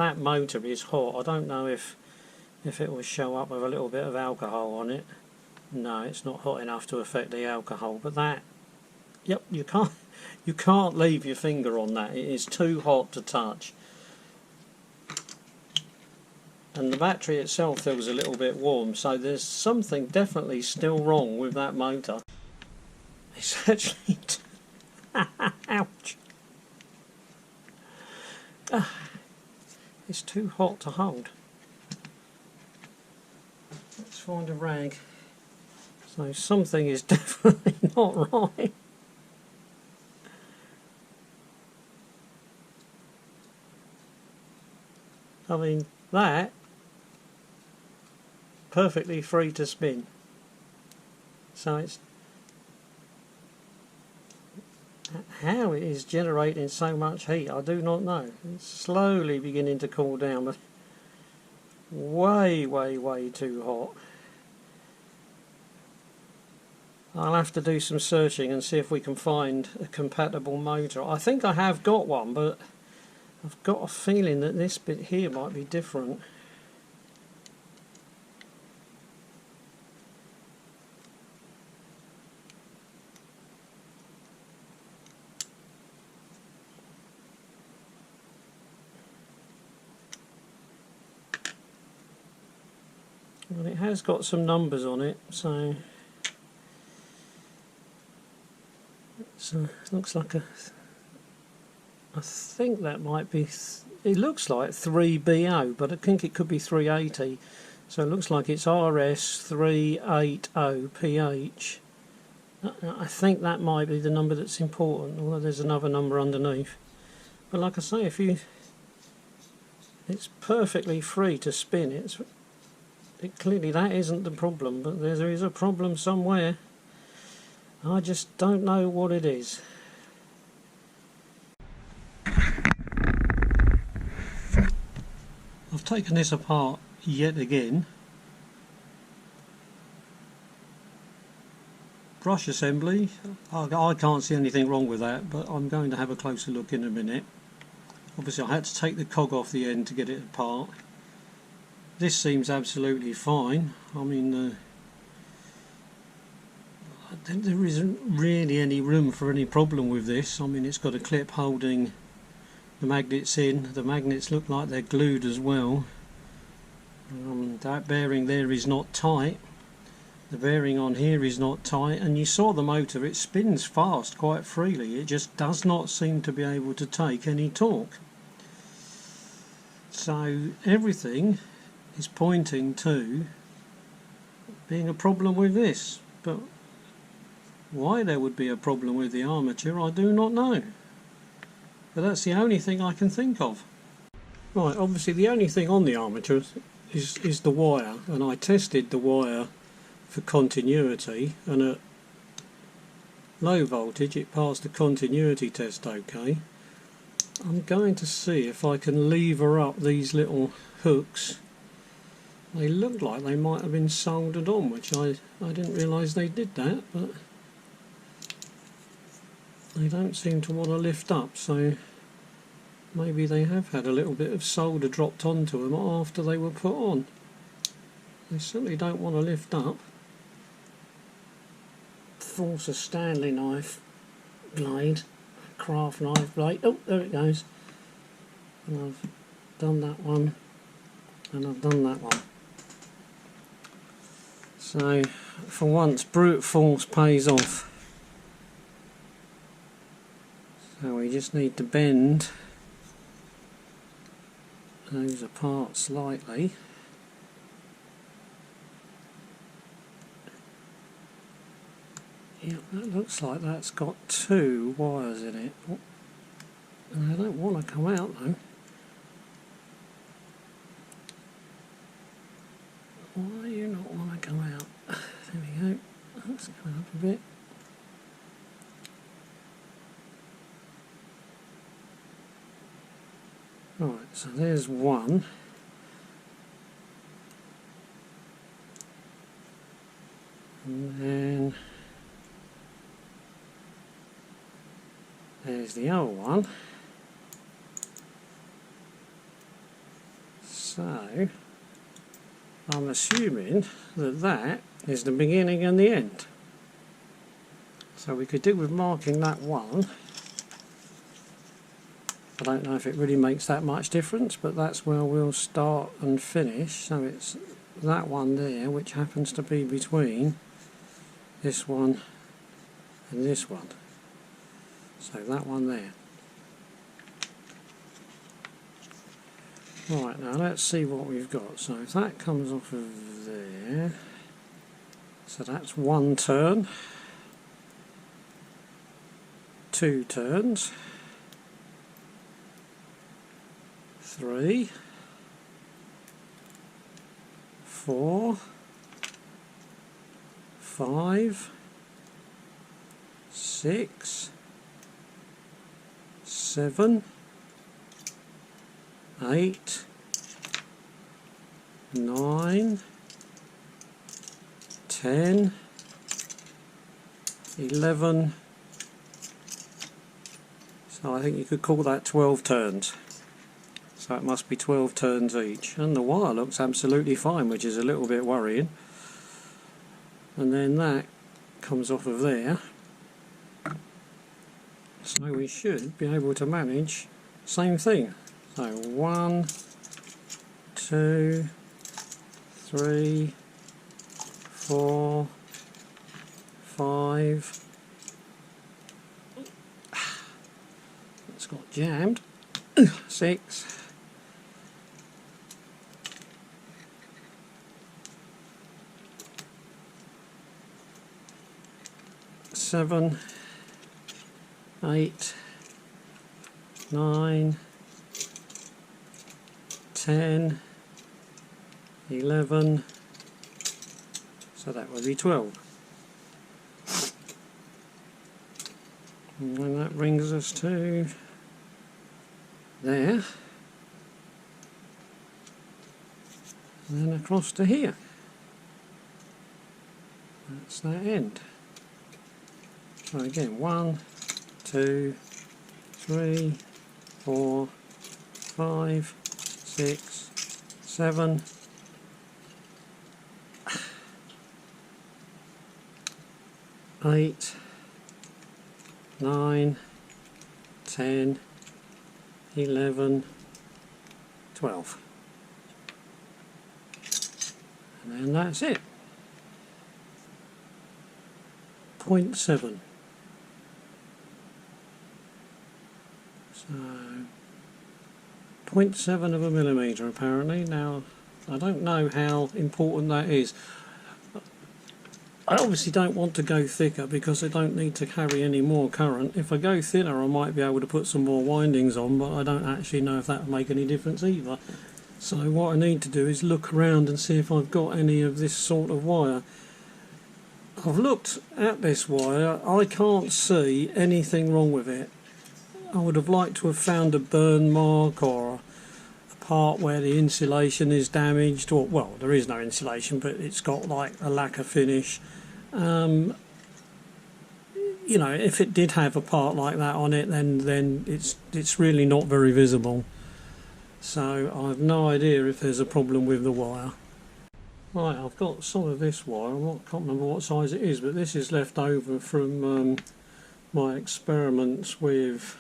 That motor is hot. I don't know if it will show up with a little bit of alcohol on it. No, it's not hot enough to affect the alcohol, but that, yep, you can't leave your finger on that. It is too hot to touch. And the battery itself feels a little bit warm, so there's something definitely still wrong with that motor. It's actually ouch. It's too hot to hold. Let's find a rag. So something is definitely not right. I mean, that perfectly free to spin. So it's how it is generating so much heat, I do not know. It's slowly beginning to cool down, but way too hot. I'll have to do some searching and see if we can find a compatible motor. I think I have got one, but I've got a feeling that this bit here might be different. Well, it has got some numbers on it, so it looks like a, I think that might be, it looks like 3BO, but I think it could be 380, so it looks like it's RS380PH. I think that might be the number that's important, although there's another number underneath. But like I say, it's perfectly free to spin. Clearly that isn't the problem, but there is a problem somewhere. I just don't know what it is. I've taken this apart yet again. Brush assembly. I can't see anything wrong with that, but I'm going to have a closer look in a minute. Obviously I had to take the cog off the end to get it apart. This seems absolutely fine. I mean, there isn't really any room for any problem with this. I mean, it's got a clip holding the magnets in. The magnets look like they're glued as well. That bearing there is not tight. The bearing on here is not tight, and you saw the motor, it spins fast quite freely. It just does not seem to be able to take any torque. So everything is pointing to being a problem with this, but why there would be a problem with the armature I do not know, but that's the only thing I can think of. Right, obviously the only thing on the armature is the wire, and I tested the wire for continuity, and at low voltage it passed the continuity test okay. I'm going to see if I can lever up these little hooks. They look like they might have been soldered on, which I didn't realise they did that, but they don't seem to want to lift up, so maybe they have had a little bit of solder dropped onto them after they were put on. They certainly don't want to lift up. Force a Stanley knife blade, craft knife blade, oh there it goes, and I've done that one and I've done that one. So for once brute force pays off. So we just need to bend those apart slightly. Yep, that looks like that's got two wires in it. And they don't want to come out though. Why do you not want to come out? There we go. That's coming up a bit. Right, so there's one. And then there's the other one. So I'm assuming that that is the beginning and the end. So we could do with marking that one. I don't know if it really makes that much difference, but that's where we'll start and finish. So it's that one there, which happens to be between this one and this one. So that one there. Right, now let's see what we've got. So if that comes off of there, so that's one turn, two turns, 3, 4, 5, 6, 7, 8, 9, 10, 11, so I think you could call that 12 turns. So it must be 12 turns each, and the wire looks absolutely fine, which is a little bit worrying. And then that comes off of there, so we should be able to manage same thing. So 1, 2, 3, 4, 5. It's got jammed. 6. 7, 8, 9, 10, 11, so that would be 12. And then that brings us to there, and then across to here. That's that end. So again, 1, 2, 3, 4, 5, 6, 7, 8, 9, 10, 11, 12. And then that's it. 0.7. So 0.7 of a millimetre apparently. Now I don't know how important that is. I obviously don't want to go thicker because I don't need to carry any more current. If I go thinner I might be able to put some more windings on, but I don't actually know if that will make any difference either. So what I need to do is look around and see if I've got any of this sort of wire. I've looked at this wire, I can't see anything wrong with it. I would have liked to have found a burn mark or a part where the insulation is damaged, or well, there is no insulation, but it's got like a lacquer finish. You know, if it did have a part like that on it, then it's really not very visible. So I have no idea if there's a problem with the wire. Right, I've got some of this wire. I can't remember what size it is, but this is left over from my experiments with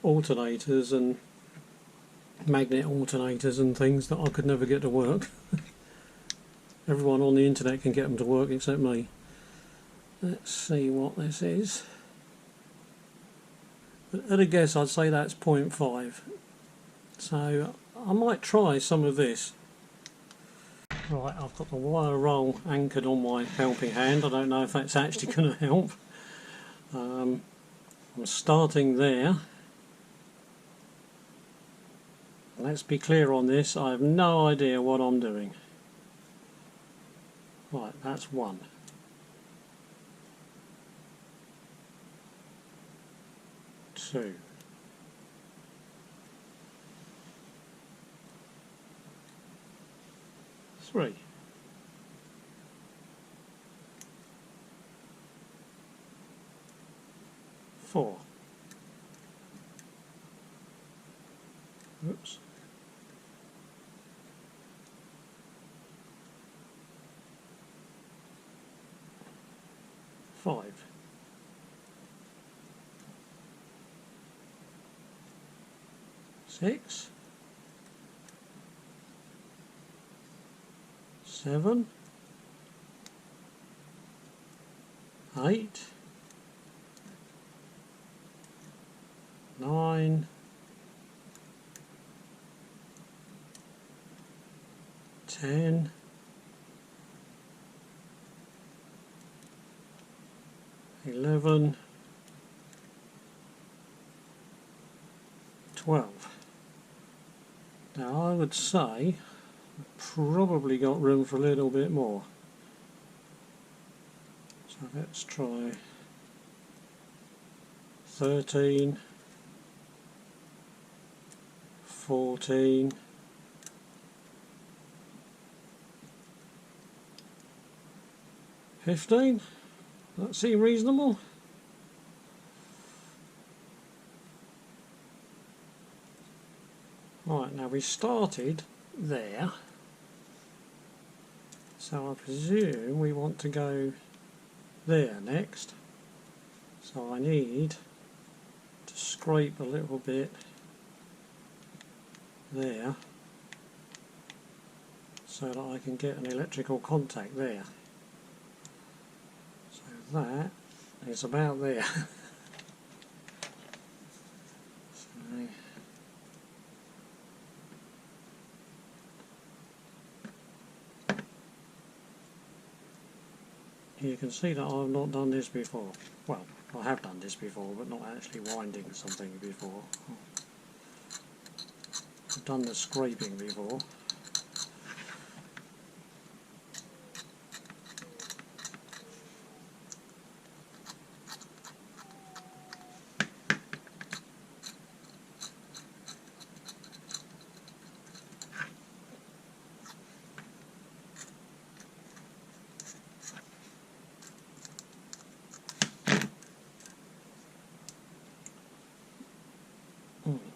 alternators and magnet alternators and things that I could never get to work. Everyone on the internet can get them to work except me. Let's see what this is. At a guess I'd say that's 0.5. So I might try some of this. Right, I've got the wire roll anchored on my helping hand. I don't know if that's actually going to help. I'm starting there. Let's be clear on this, I have no idea what I'm doing. Right, that's 1. 2. 3. 4. Oops. 5. Six, 7, 8, 9, 10, 11, 12. Now I would say I've probably got room for a little bit more. So let's try 13, 14, 15. Does that seem reasonable? Right, now we started there, so I presume we want to go there next. So I need to scrape a little bit there so that I can get an electrical contact there. So that is about there. So you can see that I've not done this before. Well, I have done this before, but not actually winding something before. I've done the scraping before.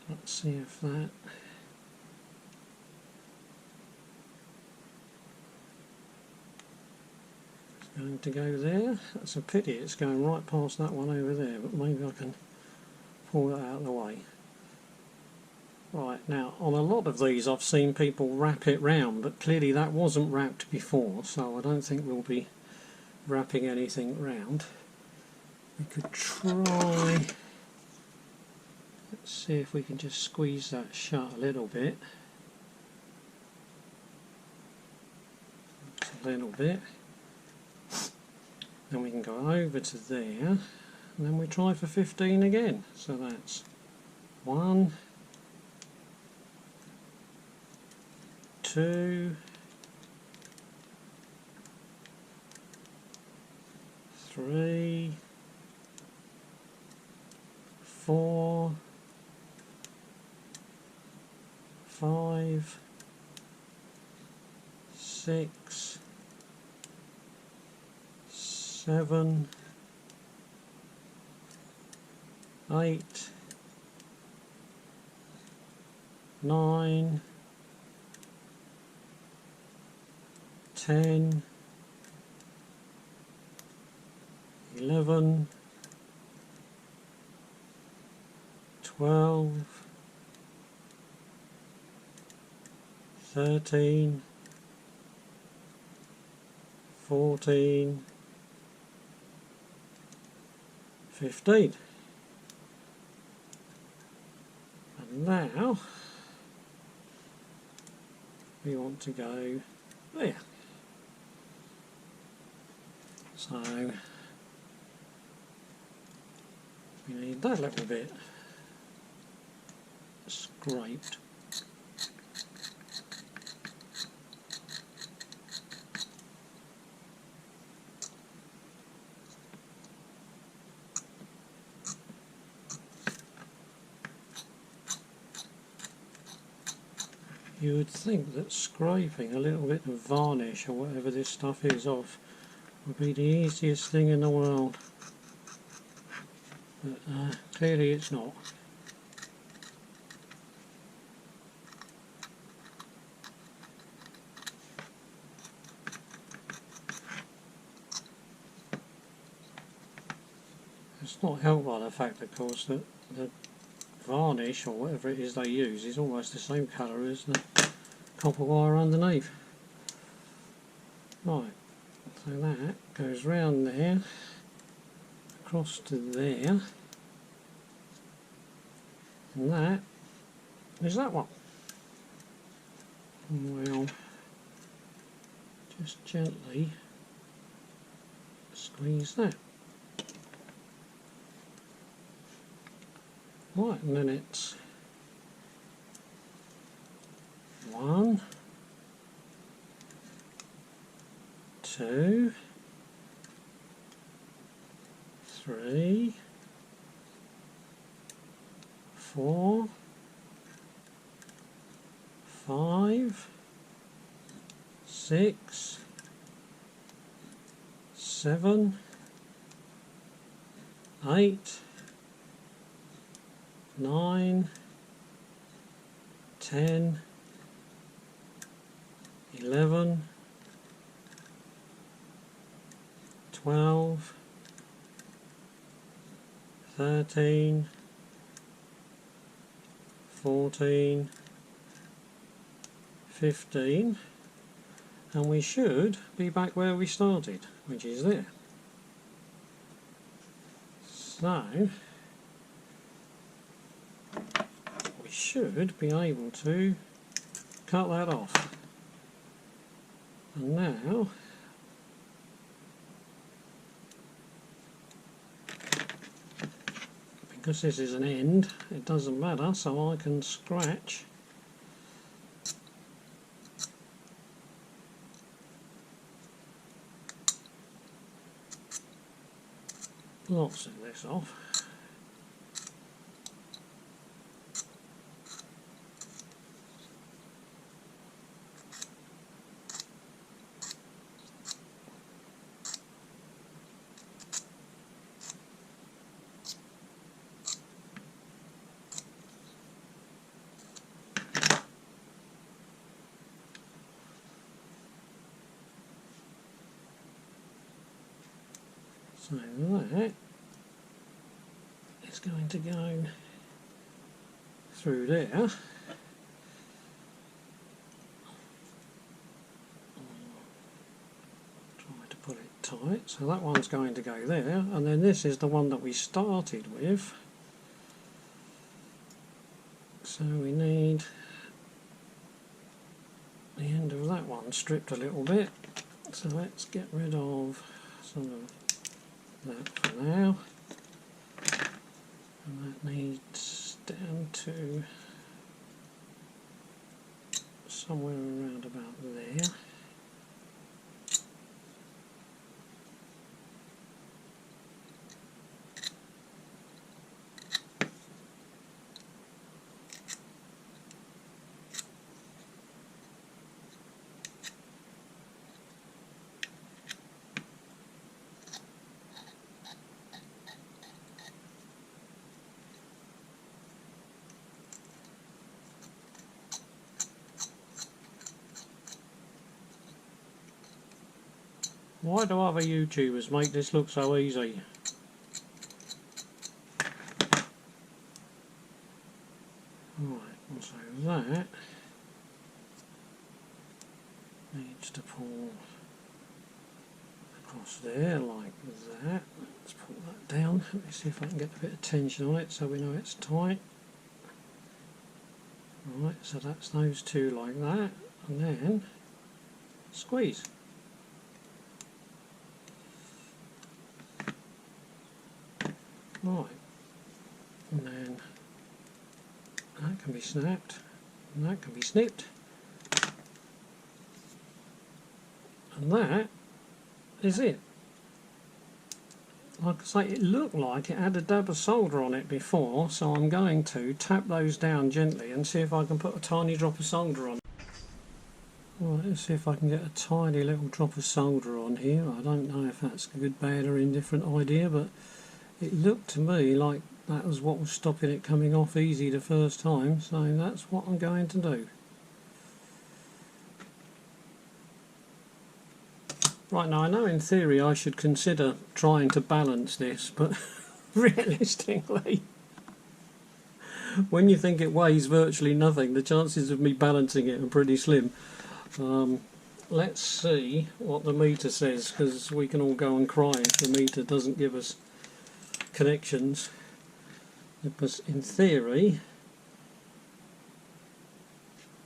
Let's see if that is going to go there. That's a pity, it's going right past that one over there, but maybe I can pull that out of the way. Right, now on a lot of these I've seen people wrap it round, but clearly that wasn't wrapped before, so I don't think we'll be wrapping anything round. We could try, let's see if we can just squeeze that shut a little bit. Just a little bit. Then we can go over to there, and then we try for 15 again. So that's 1, 2, 3, 4, 5, 6, 7, 8, 9, 10, 11, 12, 13, 14, 15. And now we want to go there. So we need that little bit scraped. You would think that scraping a little bit of varnish or whatever this stuff is off would be the easiest thing in the world, but clearly it's not. It's not helped by the fact, of course, that the varnish or whatever it is they use is almost the same colour as the copper wire underneath. Right, so that goes round there, across to there, and that is that one. And we'll just gently squeeze that. Right, and then it's 1, 2, 3, 4, 5, 6, 7, 8, 9, 10, 11, 12, 13, 14, 15, and we should be back where we started, which is there. So we should be able to cut that off. And now because this is an end, it doesn't matter, so I can scratch lots of this off. So that is going to go through there. Try to put it tight. So that one's going to go there, and then this is the one that we started with. So we need the end of that one stripped a little bit. So let's get rid of some of that for now, and that needs down to somewhere around about there. Why do other YouTubers make this look so easy? Right, so that needs to pull across there like that. Let's pull that down. Let me see if I can get a bit of tension on it so we know it's tight. Right, so that's those two like that, and then squeeze. Right, and then that can be snapped, and that can be snipped, and that is it. Like I say, it looked like it had a dab of solder on it before, so I'm going to tap those down gently and see if I can put a tiny drop of solder on. Right, let's see if I can get a tiny little drop of solder on here. I don't know if that's a good, bad or indifferent idea, but it looked to me like that was what was stopping it coming off easy the first time, so that's what I'm going to do. Right, now I know in theory I should consider trying to balance this, but realistically, when you think it weighs virtually nothing, the chances of me balancing it are pretty slim. Let's see what the meter says, because we can all go and cry if the meter doesn't give us connections. Because in theory,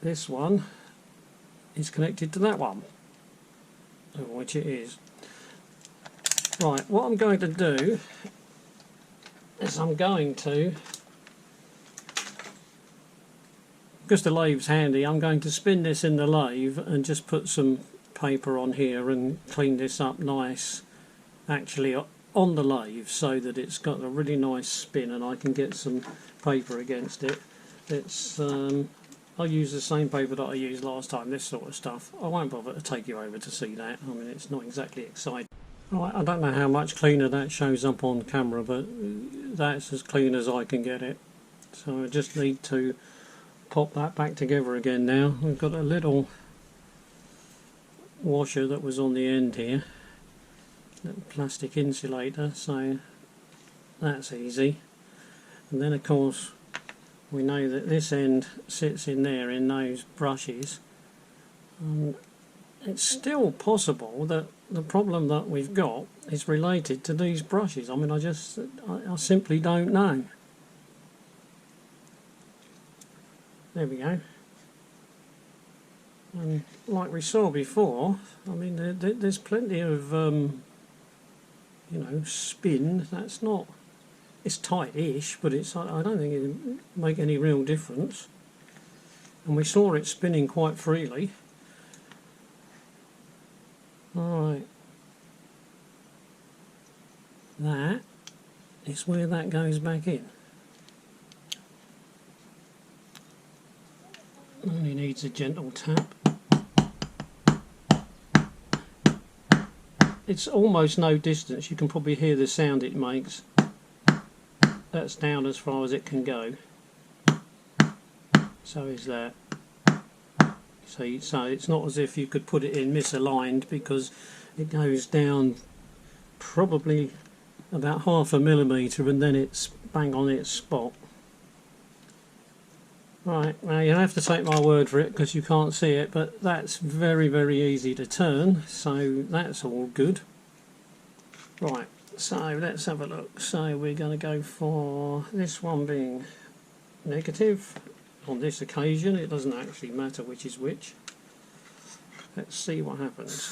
this one is connected to that one, which it is. Right, what I'm going to do is I'm going to, because the lathe's handy, I'm going to spin this in the lathe and just put some paper on here and clean this up nice, actually on the lathe, so that it's got a really nice spin and I can get some paper against it. It's I'll use the same paper that I used last time, this sort of stuff. I won't bother to take you over to see that. I mean, it's not exactly exciting. Right, I don't know how much cleaner that shows up on camera, but that's as clean as I can get it. So I just need to pop that back together again now. We've got a little washer that was on the end here, little plastic insulator, so that's easy. And then of course we know that this end sits in there in those brushes. It's still possible that the problem that we've got is related to these brushes. I mean, I simply don't know. There we go. And like we saw before, I mean, there's plenty of you know, spin. That's not, it's tight-ish, but it's, I don't think it'll make any real difference. And we saw it spinning quite freely. Alright, that is where that goes back in. Only needs a gentle tap. It's almost no distance, you can probably hear the sound it makes. That's down as far as it can go. So is that. See, so it's not as if you could put it in misaligned, because it goes down probably about 0.5 millimetre and then it's bang on its spot. Right, now you have to take my word for it because you can't see it, but that's very, very easy to turn, so that's all good. Right, so let's have a look. So we're going to go for this one being negative. On this occasion, it doesn't actually matter which is which. Let's see what happens.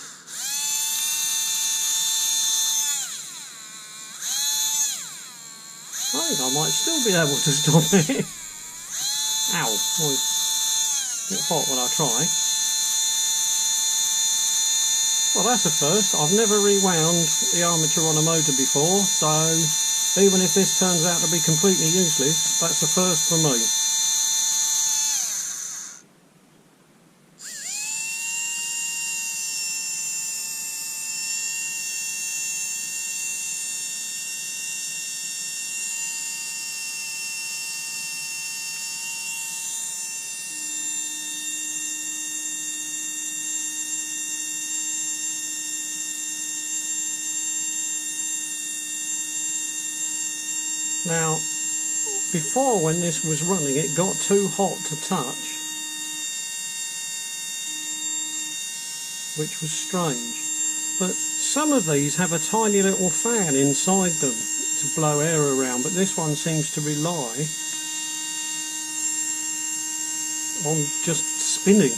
I think I might still be able to stop it. Ow, well, it's a bit hot when I try. Well, that's a first. I've never rewound the armature on a motor before, so even if this turns out to be completely useless, that's a first for me. Now, before when this was running it got too hot to touch, which was strange. But some of these have a tiny little fan inside them to blow air around, but this one seems to rely on just spinning.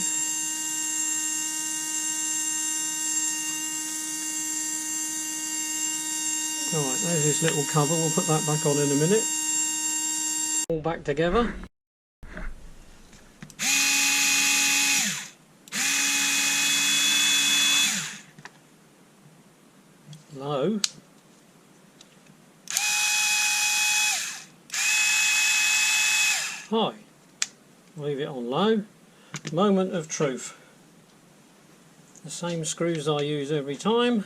Right, there's this little cover, we'll put that back on in a minute. All back together. Low. High. Leave it on low. Moment of truth. The same screws I use every time.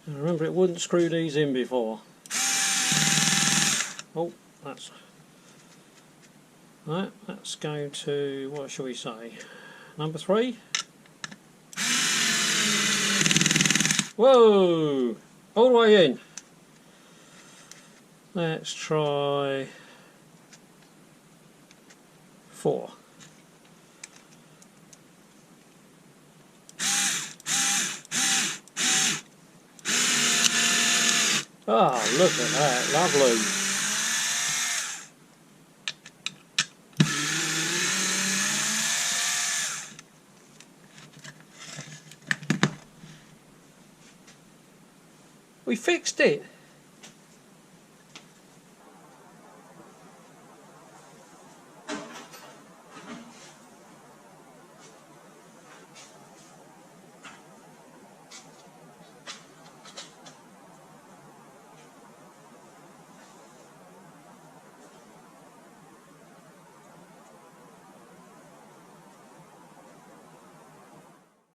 Remember, it wouldn't screw these in before. Oh, that's right. Let's go to, what shall we say, number 3. Whoa! All the way in. Let's try 4. Ah, look at that, lovely. We fixed it.